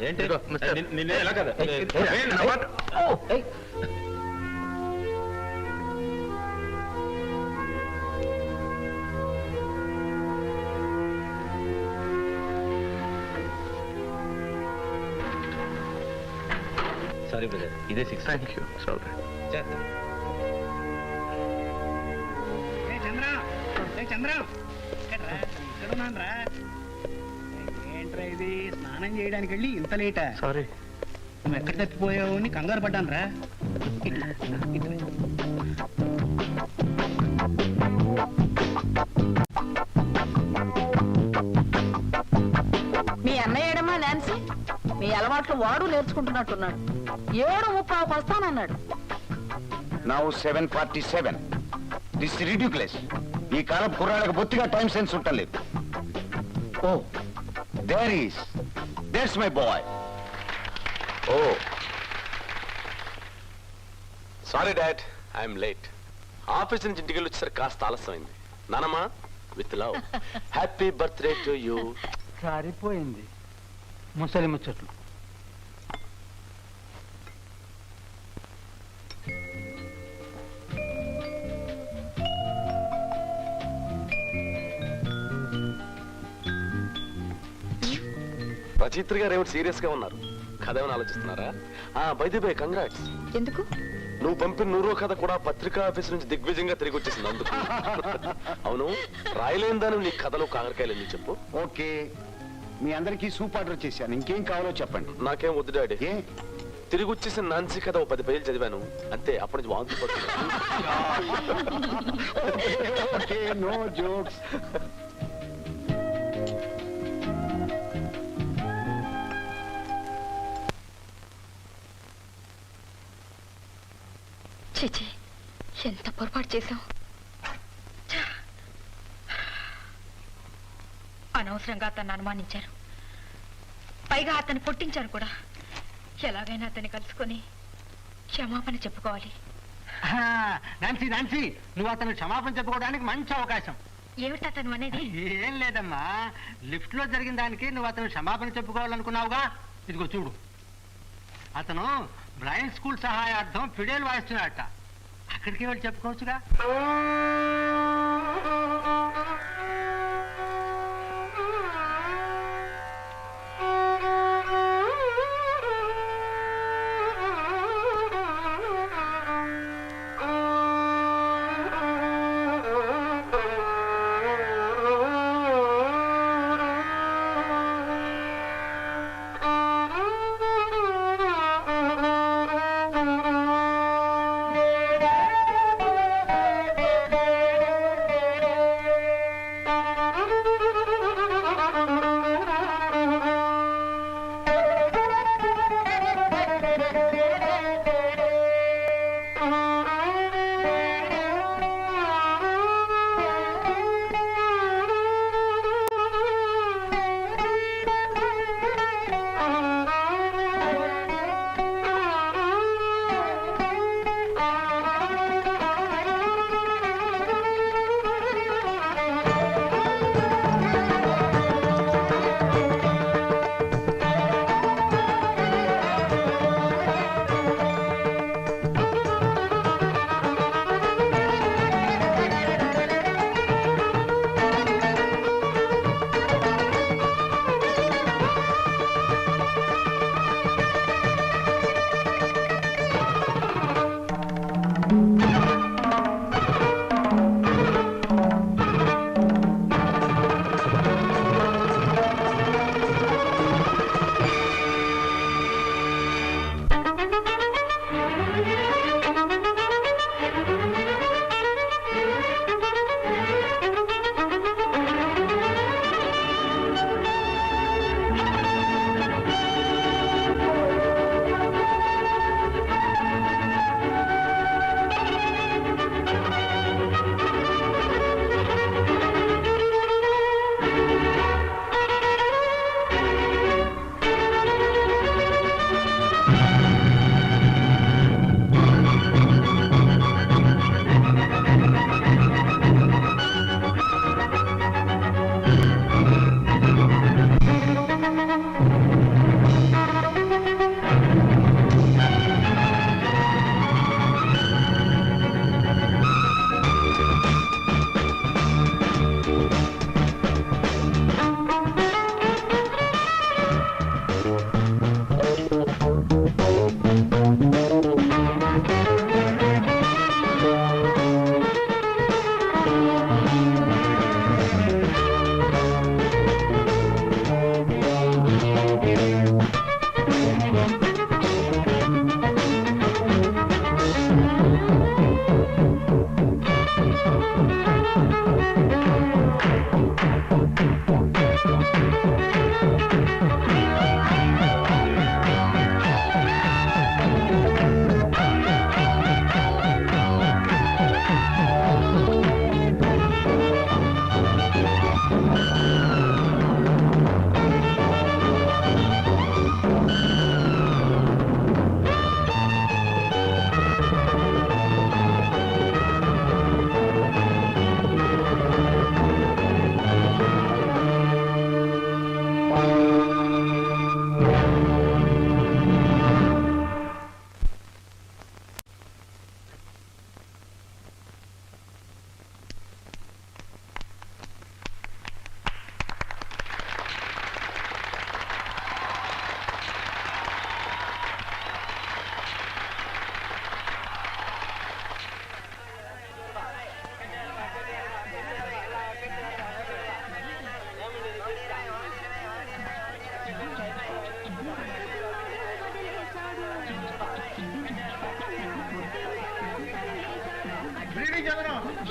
ఏంటి నిన్నే ఎలా కదా సారీ బ్రదర్, ఇదే 6. Thank you. సారీ. ఏంట్రా ఇది? స్నానం చేయడానికి వెళ్ళి ఇంత లేటా? సారీ. నువ్వు ఎక్కడ తప్పిపోయావు అని కంగారు పడ్డాను రా. మీ అన్నయ్య ఏడమ్మా నాన్సీ? మీ అలవాట్లు వాడు నేర్చుకుంటున్నట్టున్నాడు. 7:30 వస్తానన్నాడు. నౌ 7:47. This ridiculous. ఈ కాలం కుర్రాళ్ళకి బొత్తిగా టైం సెన్స్ ఉండలేదు. Oh there's my boy. Oh sorry dad, I'm late. Office నుంచి ఇంటికి వెళ్ళి వచ్చేసరికి కాస్త ఆలస్యమైంది. నానమ్మా, with love, happy birthday to you. సరిపోయింది ముసలి ముచ్చట్లు. రచయిత్రి గారు ఏమిటి సీరియస్ గా ఉన్నారు? కథ ఏమైనా ఆలోచిస్తున్నారా? By the by, congrats. ఎందుకు? నువ్వు పంపిన 100వ కథ కూడా పత్రికా ఆఫీస్ నుంచి దిగ్విజయంగా తిరిగి వచ్చేసింది అందుకు. అవును, రాయలేని దాని నీ కథలు కాకరకాయలు ఎందుకు చెప్పు. ఓకే, మీ అందరికీ సూప్ ఆర్డర్ చేశాను. ఇంకేం కావాలో చెప్పండి. నాకేం వద్దు డాడీ. ఏ తిరిగి వచ్చేసిన నాన్సీ కథ 10 పేజీలు చదివాను అంతే. అప్పటి నుంచి వాంతి పడుతుంది. No jokes. చిచి, ఎంత పొరపాటు చేశాం. అనవసరంగా అతన్ని అనుమానించారు. పైగా అతన్ని కొట్టించారు కూడా. ఎలాగైనా అతన్ని కలుసుకొని క్షమాపణ చెప్పుకోవాలి. నాన్సీ నాన్సీ, నువ్వు అతను క్షమాపణ చెప్పుకోవడానికి మంచి అవకాశం. ఏమిటి అతను అనేది? ఏం లేదమ్మా, లిఫ్ట్ లో జరిగిన దానికి నువ్వు అతను క్షమాపణ చెప్పుకోవాలనుకున్నావుగా. ఇదిగో చూడు, అతను బ్రైన్ స్కూల్ సహాయార్థం ఫిడేల్ వాయిస్తున్నాడట. అక్కడికి వెళ్ళి చెప్పుకోవచ్చుగా.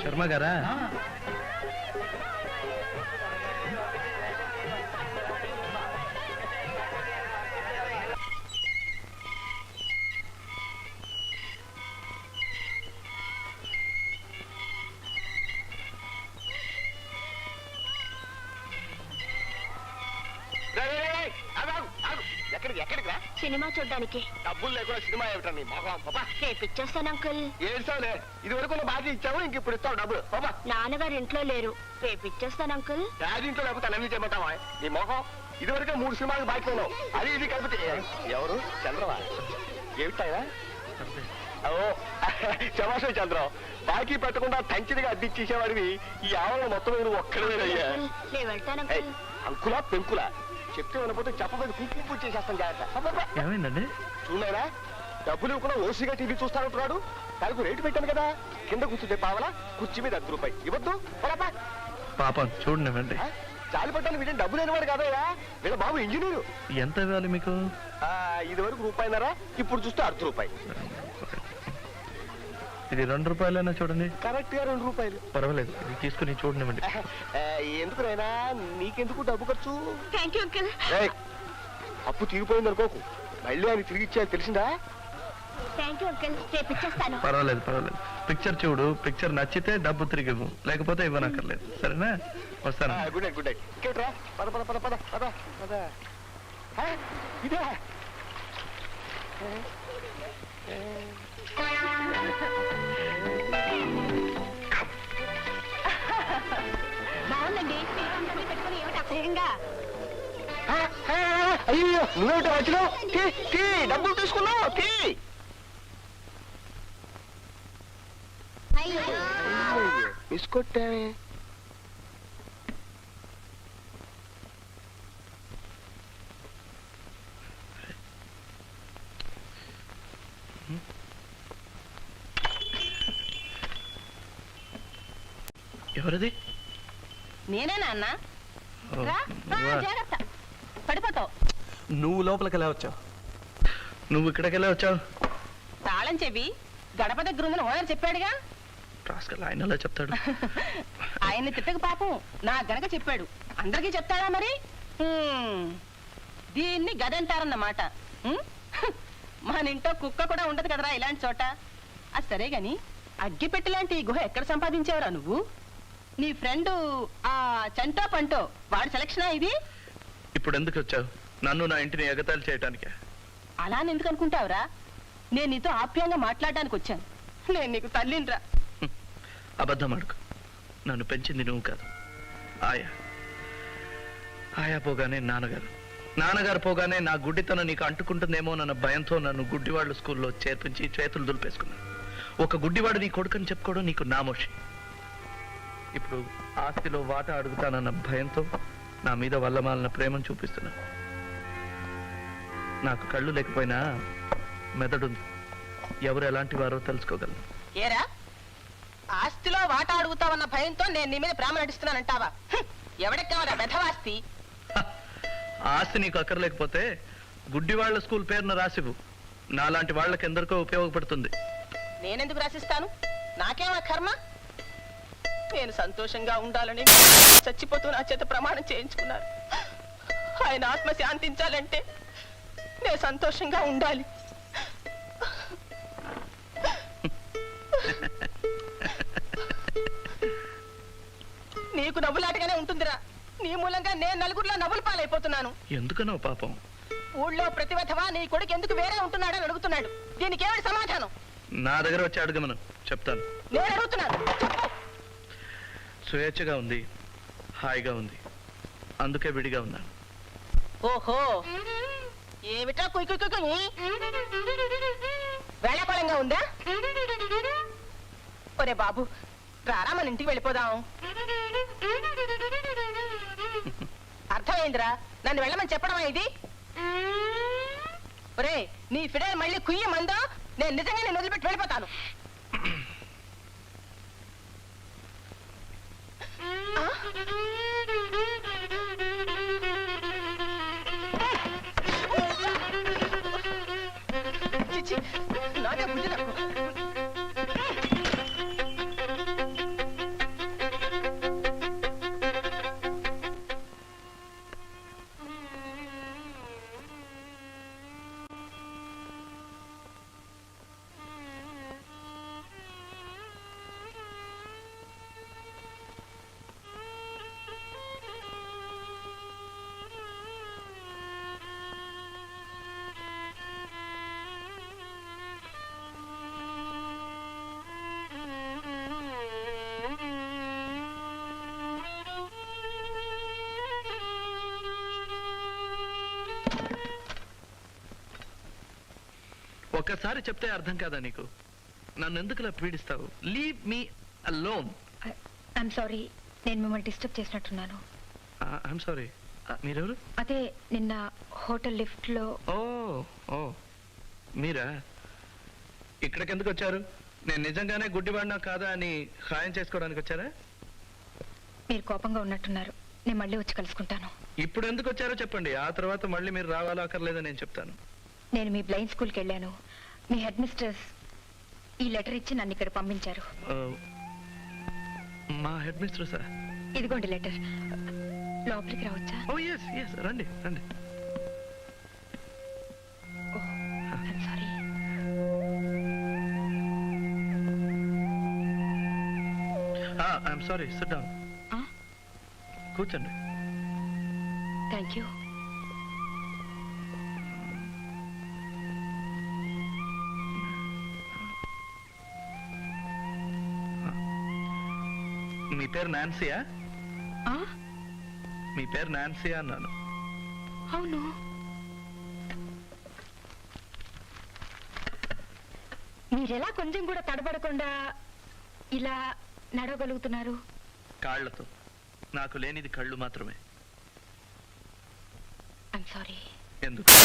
శర్మ గారా? ఎక్కడికి ఎక్కడికి రా? సినిమా చూడ్డానికి డబ్బులు లేకుండా సినిమా ఏమిటా నీ మొహం పాపా. రేపు ఇచ్చేస్తాను అంకుల్. ఏడ్చావులే, ఇది వరకు బాకీ ఇచ్చావు, ఇంక ఇప్పుడు ఇస్తావు డబ్బులు పాపా. నాన్నగారు ఇంట్లో లేరు, రేపు ఇచ్చేస్తాను అంకుల్. డాడీ ఇంట్లో లేకపోతే నన్ను చేయమంటావా? నీ మొహం ఇది వరకే 3 సినిమాలు బాకీ ఉన్నావు, అది ఇది కలిపితే ఎవరు? చంద్రవా? ఏమిటాయా? ఓ శమాశం చంద్రం, బాకీ పెట్టకుండా తంచిదిగా అడ్డిచ్చేసేవాడివి ఈ ఆవరణ మొత్తం నువ్వు ఒక్కడవేనయ్యా. నేను వెళ్తాను అంకుల్. అంకులా పెంకులా చెప్తే వినపోతే చెప్పబోదు కుంకు చేసేస్తాం జాగ్రత్త. ఏమైందండి? చూడలేరా, డబ్బులు ఇవ్వకుండా ఓసిగా టీవీ చూస్తానంటున్నాడు. దానికి రేటు పెట్టాను కదా, కింద కూర్చుంటే పావలా, కుర్చీ మీద ₹10 ఇవ్వద్దు. పాపం చూడండి. చాలి పట్టాలి, వీళ్ళని డబ్బు లేనివాడు కాదయ్యా, వీళ్ళ బాబు ఇంజనీరు. ఎంత ఇవ్వాలి మీకు? ఇది వరకు ₹1.5, ఇప్పుడు చూస్తే ₹1/2. ఇది ₹2 చూడండి. కరెక్ట్ గా ₹2. పర్వాలేదు, ఇది తీసుకుని చూడనివ్వండి. ఎందుకు నైనా, నీకెందుకు డబ్బు ఖర్చు? Thank you uncle. ఏయ్, అప్పు తీరిపోయింది అనుకోకు, మళ్ళీ ఆయన తిరిగి ఇచ్చేయాలి, తెలిసిందా? థ్యాంక్ యూ అంకుల్, రేపు ఇచ్చేస్తాను. పర్వాలేదు. పిక్చర్ చూడు, పిక్చర్ నచ్చితే డబ్బు తిరిగి ఇవ్వు, లేకపోతే ఇవ్వనక్కర్లేదు. సరేనా? వస్తాను. Good night. ఇంకేట్రా, పద పద పద పద పద పద. ఇదే బాగుందండి. పెట్టుకుని ఏమిటి అసహ్యంగా? అయ్యో, నువ్వేమిటో వచ్చినావు? డబ్బులు తీసుకున్నావు. మిస్ కొట్టానే. ఎవరిది? నేనేనా అన్నా? ఓ, రా, నువ్వా? జాగ్రత్త, పడిపోతావు. నువ్వు లోపలికి ఎలా వచ్చావు? నువ్వు ఇక్కడికెళ్ళి వచ్చావు? తాళం చెవి గడప దగ్గర ఉందని ఓనర్ చెప్పాడుగా. రాస్కల్, ఆయన అలా చెప్తాడు. ఆయన్ని తిట్టక పాపం, నా గనక చెప్పాడు. అందరికీ చెప్తాడా మరి? దీన్ని గదంటారన్నమాట. మన ఇంట్లో కుక్క కూడా ఉండదు కదరా ఇలాంటి చోట. అది సరే గాని, అగ్గిపెట్టి లాంటి ఈ గుహ ఎక్కడ సంపాదించావురా నువ్వు? నీ ఫ్రెండ్ ఆ చంటో పంటో వాడి సెలక్షనా ఇది? ఇప్పుడు ఎందుకు వచ్చావు? నన్ను నా ఇంటిని ఎగతాళి చేయటానికే? అలా అని ఎందుకు అనుకుంటావురా? నేను నీతో ఆప్యాయంగా మాట్లాడడానికి వచ్చాను. నేను నీకు తల్లినిరా. అబద్ధం ఆడుకు. నన్ను పెంచింది నువ్వు కాదు, ఆయా పోగానే నాన్నగారు పోగానే నా గుడ్డితనం నీకు అంటుకుంటుందేమో నన్న భయంతో నన్ను గుడ్డివాళ్ళు స్కూల్లో చేర్పించి చేతులు దులిపేసుకున్నాను. ఒక గుడ్డివాడు నీ కొడుకని చెప్పుకోవడం నీకు నామోషి. ఇప్పుడు ఆస్తిలో వాటా అడుగుతానన్న భయంతో నా మీద వల్లమాలిన ప్రేమను చూపిస్తున్నాను. నాకు కళ్ళు లేకపోయినా మెదడుంది. ఎవరు ఎలాంటి వారో తెలుసుకోగలను. ఏరా, ఆస్తిలో వాటా అడుగుతావన్న భయంతో నేను నీ మీద ప్రేమ నటిస్తున్నానంటావా? ఎవడికి కావాలా వెధవాస్తి? ఆస్తి నీకు అక్కర్లేకపోతే గుడ్డివాళ్ల స్కూల్ పేరున రాసివు. నాలాంటి వాళ్ళకి ఎందరికో ఉపయోగపడుతుంది. నేనెందుకు రాసిస్తాను? నాకేమా కర్మ? నేను సంతోషంగా ఉండాలని చచ్చిపోతూ నా చేత ప్రమాణం చేయించుకున్నారు. ఆయన ఆత్మ శాంతించాలంటే నేను సంతోషంగా ఉండాలి. నీకు నవ్వులాటగానే ఉంటుందిరా. నీ మూలంగా నేను నలుగురిలో నవ్వులు పాలైపోతున్నాను. ఎందుకనో పాపం. ఊళ్ళో ప్రతివధవా నీ కొడుకు ఎందుకు వేరే ఉంటున్నాడని అడుగుతున్నాడు. దీనికి ఏమిటి సమాధానం? నా దగ్గర వచ్చి అడగమను, చెప్తాను. నేను అడుగుతున్నాను, చెప్పు. స్వేచ్ఛగా ఉంది, హాయిగా ఉంది, అందుకే విడిగా ఉన్నాను. ఓహో, ఏమిటా కుయ్ కుయ్ కుయ్? వేళాకోళంగా ఉందా? ఒరే బాబు, రారా మన ఇంటికి వెళ్ళిపోదాం. అర్థమైందిరా, నన్ను వెళ్ళమని చెప్పడమా ఇది? ఒరే, నీ ఫిడేర్ మళ్ళీ కుయ్య మందో నేను నిజంగా నేను వదిలిపెట్టి వెళ్ళిపోతాను. ఒకసారి చెప్తే అర్థం కాదా నీకు? నన్ను ఎందుకులా పీడిస్తావు? Leave me alone. I'm sorry, నేను మిమ్మల్ని డిస్టర్బ్ చేసినట్టున్నాను. I'm sorry. మీరెవరు? అదే నిన్న హోటల్ లిఫ్ట్ లో. ఓ ఓ మీరా? ఇక్కడికి ఎందుకు వచ్చారు? నేను నిజంగానే గుడ్డివాడినా కాదా అని ఖాయం చేసుకోవడానికి వచ్చారా? మీరు కోపంగా ఉన్నట్టున్నారు. నేను మళ్ళీ వచ్చి కలుసుకుంటాను. ఇప్పుడు ఎందుకు వచ్చారో చెప్పండి, ఆ తర్వాత మళ్ళీ మీరు రావాలో అక్కర్లేదని నేను చెప్తాను. నేను మీ బ్లైండ్ స్కూల్కి వెళ్ళాను. మీ హెడ్ మిస్టర్స్ ఈ లెటర్ ఇచ్చి నన్ను ఇక్కడ పంపించారు. మా హెడ్ మిస్టర్ సార్? ఇదిగోండి లెటర్. లోపలికి రావచ్చా? ఓ ఎస్ ఎస్, రండి రండి. Sorry. I'm sorry, sit down. కూర్చోండి. Thank you. మీ పేరు నాన్సీయా? మీ పేరు నాన్సీయా అన్నాను. అవును. మీరెలా కొంచెం కూడా తడబడకుండా ఇలా నడవగలుగుతున్నారు? కాళ్లతో. నాకు లేనిది కళ్ళు మాత్రమే. I'm sorry. ఎందుకు?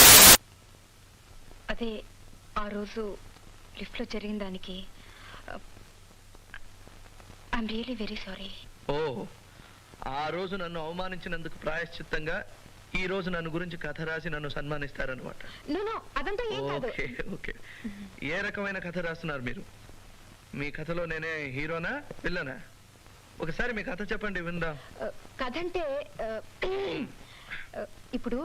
అదే ఆ రోజు లిఫ్ట్ లో జరిగిన దానికి ఐఎమ్ రియలీ వెరీ సారీ. ఓ, ఆ రోజు నన్ను అవమానించినందుకు ప్రాయశ్చిత్తంగా ఈ రోజు నన్ను గురించి కథ రాసి నన్ను సన్మానిస్తారనమాట. నో అదంతా ఏం కాదు. Okay okay. ఏ రకమైన కథ రాస్తున్నారు మీరు? మీ కథలో నేనే హీరోనా విల్లనా? ఒకసారి మీ కథ చెప్పండి విందాం. కథ అంటే ఇప్పుడు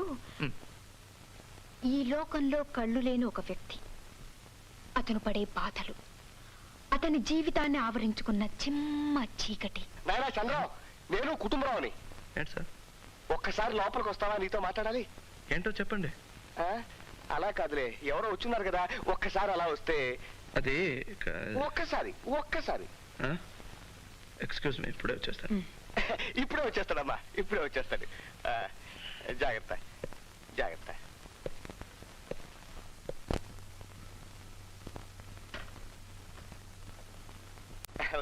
ఈ లోకంలో కళ్ళు లేని ఒక వ్యక్తి, అతను పడే బాధలు, అతని జీవితాన్ని ఆవరించుకున్న చిమ్మ చీకటి. నాయనా చంద్ర, నేను కుటుంబరావుని. ఏంటి సార్? ఒక్కసారి లోపలికి వస్తావా? నీతో మాట్లాడాలి. ఏంటో చెప్పండి. అలా కాదులే, ఎవరో వచ్చున్నారు కదా, ఒక్కసారి అలా వస్తే. అది ఒక్కసారి ఒక్కసారి. ఎక్స్క్యూజ్ మీ, ఇప్పుడే వచ్చేస్తాను. ఇప్పుడే వచ్చేస్తాడమ్మా, ఇప్పుడే వచ్చేస్తాడు. జాగ్రత్త జాగ్రత్త.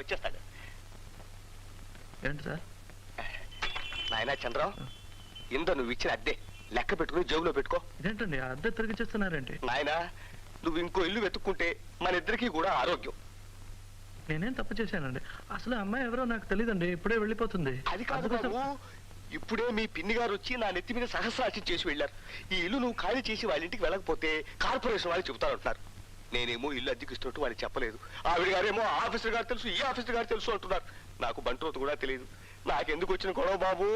వచ్చేస్తాడు. ఏంటి సార్? నాయనా చంద్రం, ఇందో నువ్వు ఇచ్చిన అద్దె లెక్క పెట్టుకుని జేబులో పెట్టుకో. ఇదేంటండి అద్దె తిరిగి చేస్తున్నారేంటి? నాయనా, నువ్వు ఇంకో ఇల్లు వెతుక్కుంటే మన ఇద్దరికి కూడా ఆరోగ్యం. నేనేం తప్పు చేశానండి? అసలు అమ్మాయి ఎవరో నాకు తెలియదండి, ఇప్పుడే వెళ్ళిపోతుంది. అది కాదు బాబు, ఇప్పుడే మీ పిన్ని గారు వచ్చి నా నెత్తి మీద సహస్రాక్షి చేసి వెళ్ళారు. ఈ ఇల్లు నువ్వు ఖాళీ చేసి వాళ్ళ ఇంటికి వెళ్ళకపోతే కార్పొరేషన్ వాళ్ళు చెబుతారంటున్నారు. నేనేమో ఇల్లు అద్దెకిస్తున్నట్టు వాళ్ళకి చెప్పలేదు. ఆవిడ గారేమో ఆఫీసర్ గారు తెలుసు, ఈ ఆఫీసర్ గారు తెలుసు అంటున్నారు. నాకు బంట్రోతు కూడా తెలియదు. నాకెందుకు వచ్చిన గొడవ బాబు?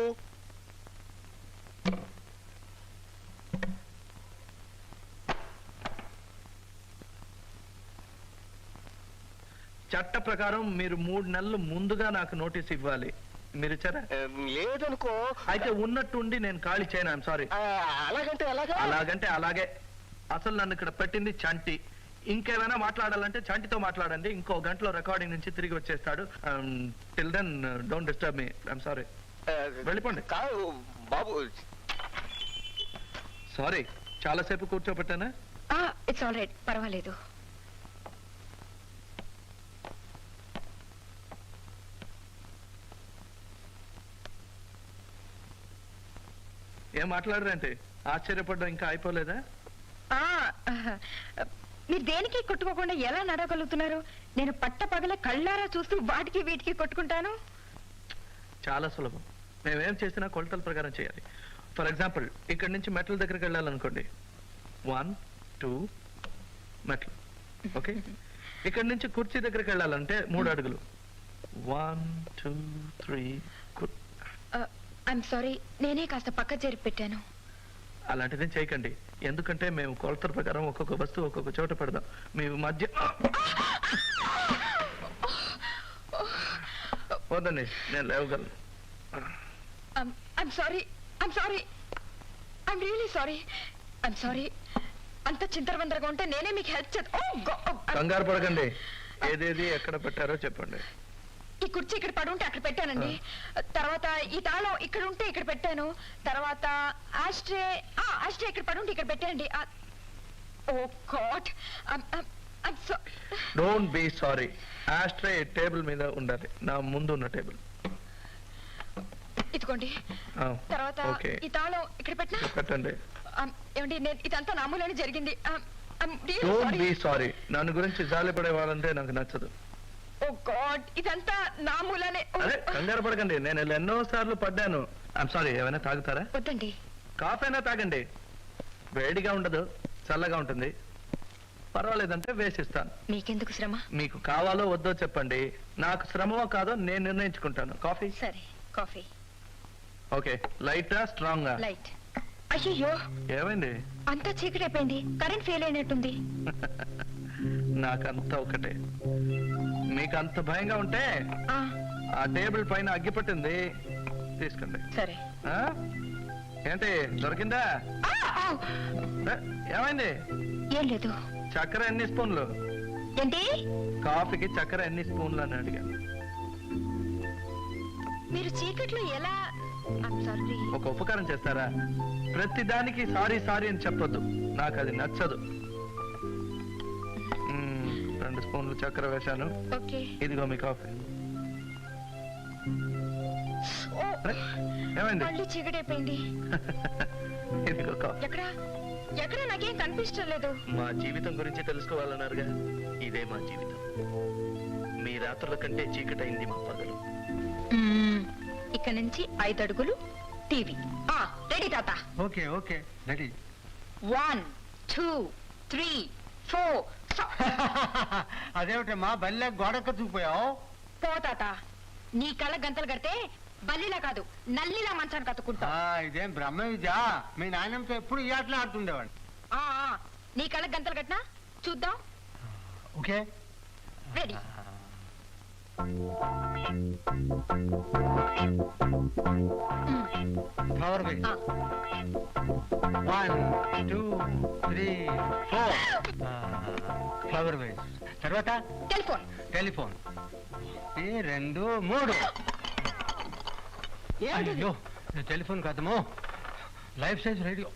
చట్ట ప్రకారం మీరు 3 నెలలు ముందుగా నాకు నోటీస్ ఇవ్వాలి. మీరు ఇచ్చారా? లేదనుకో. అయితే ఉన్నట్టుండి నేను ఖాళీ చేయను. I'm sorry. అలాగంటే అలాగా? అలాగంటే అలాగే. అసలు నన్ను ఇక్కడ పెట్టింది చంటి. ఇంకేమైనా మాట్లాడాలంటే చంటితో మాట్లాడండి. ఇంకో గంటలో రికార్డింగ్ నుంచి తిరిగి వచ్చేస్తాడు. Till then don't disturb me. I'm sorry. వెళ్ళిపోండి. కాదు బాబు. సారీ, చాలాసేపు కూర్చోబెట్టానా? ఇట్స్ ఆల్ రైట్, పర్వాలేదు. ఏం మాట్లాడరంటే? ఆశ్చర్యపడ్డం ఇంకా అయిపోలేదా? మీరు దేనికి కొట్టుకోకుండా ఎలా నడవగలుగుతున్నారు? నేను పట్ట పగల కళ్ళారా చూస్తూ వాటికి వీటికి కొట్టుకుంటాను. చాలా సులభం. మేమేం చేసినా కొలతల ప్రకారం చేయాలి. ఫర్ ఎగ్జాంపుల్, ఇక్కడి నుంచి మెట్ల దగ్గరికి వెళ్ళాలనుకోండి. 1 2 మెట్లు. ఓకే. ఇక్కడి నుంచి కుర్చీ దగ్గరికి వెళ్ళాలంటే 3 అడుగులు. 1 2 3. ఐఎమ్ సారీ, నేనే కాస్త పక్క జరిపి పెట్టాను. అలాంటిది చేయకండి. ఎందుకంటే మేము కొలతల ప్రకారం ఒక్కొక్క వస్తువు ఒక్కొక్క చోట పెడదాం. మీ మధ్య వద్దండి, నేను లేవగలను. I'm sorry, I'm sorry, I'm really sorry, I'm sorry. అంత చింతరవందరగా ఉంటే నేనే మీకు హెల్ప్ చేస్తాను. కంగారు పడకండి. ఏదేది ఎక్కడ పెట్టారో చెప్పండి. ఈ కుర్చీ ఇక్కడ పడి ఉంటే అక్కడ పెట్టానండి. తర్వాత ఈ తాళం ఇక్కడ ఉంటే ఇక్కడ పెట్టాను. తర్వాత ఆస్ట్రే ఇక్కడ పడి ఉంటే ఇక్కడ పెట్టానండి. Oh god I'm sorry. Don't be sorry. Ashtray table మీద ఉండాలి, నా ముందు ఉన్న టేబుల్. ఇదిగోండి. తర్వాత ఓకే, ఈ తాళం ఇక్కడ పెట్టినా పెట్టండి. ఏమండి, నేను ఇదంతా నామూలని జరిగింది. Don't be sorry. నన్ను గురించి జాలి పడే వాళ్ళంటే నాకు నచ్చదు. ఓ గాడ్, ఇదంతా నామూలనే. అదే కంగారు పడకండి, నేను ఎన్నో సార్లు పడ్డాను. I'm sorry. ఏమైనా తాగుతారా? వద్దండి. కాఫీ అయినా తాగండి, వేడిగా ఉండదు, చల్లగా ఉంటుంది. పర్వాలేదంటే వేసిస్తాను. మీకెందుకు శ్రమ? మీకు కావాలో వద్దో చెప్పండి, నాకు శ్రమమో కాదో నేను నిర్ణయించుకుంటాను. కాఫీ? సరే, కాఫీ. ఓకే. లైటా స్ట్రాంగా? లైట్. అయ్యో, ఏమైంది? అంతా చీకటైపోయింది, కరెంట్ ఫెయిల్ అయినట్టుంది. నాకంతా ఒకటే. మీకు అంత భయంగా ఉంటే ఆ, ఆ టేబుల్ పైన అగ్గి పట్టింది, తీసుకోండి. సరే. ఆ? ఏంటి దొరికిందా? ఆ, ఆ, ఏ, ఏమైంది? ఏం లేదు. చక్కెర ఎన్ని స్పూన్లు? ఏంటి? కాఫీకి చక్కెర ఎన్ని స్పూన్లు అని అడిగాను. మీరు చీకట్లో ఎలా? I'm sorry. ఒక ఉపకారం చేస్తారా? ప్రతి దానికి సారీ సారీ అని చెప్పొద్దు, నాకు అది నచ్చదు. 2 స్పూన్లు చక్కెర వేశాను. ఓకే. ఇదిగో మీ కాఫీ. ఓ, అరే, ఏమైంది? మళ్ళీ చీకటైపోయింది. ఇదిగో కాఫీ. ఎక్కడ ఎక్కడ నాకేం కనిపించడం లేదు. మా జీవితం గురించి తెలుసుకోవాలన్నారుగా, ఇదే మా జీవితం. మీ రాత్రుల కంటే చీకటైంది మా పగలు. ఇక్కడ నుంచి 5 అడుగులు టీవీ. రెడీ తాత? Okay okay ready. 1 2 3 4. అదేమిటమ్మా బల్లె గోడకు చూపోయావు? పో తాత, నీ కళ్ళ గంతలు కడితే బల్లిలా కాదు నల్లిలా మంచాన్ని కత్తుకుంటా. ఇదేం బ్రహ్మ విద్య. మీ నాయనంతో ఎప్పుడు ఈ ఆటలు ఆడుతుండేవాడు. నీ కళ్ళ గంతలు కట్టినా చూద్దాం. Okay ready. ఫ్లవర్ వేస్. 1 2 3 4. ఫ్లవర్ వేస్. తర్వాత టెలిఫోన్. టెలిఫోన్. 2 3. అయ్యో, టెలిఫోన్ కాదమ్మో, లైఫ్ సైజ్ రేడియో.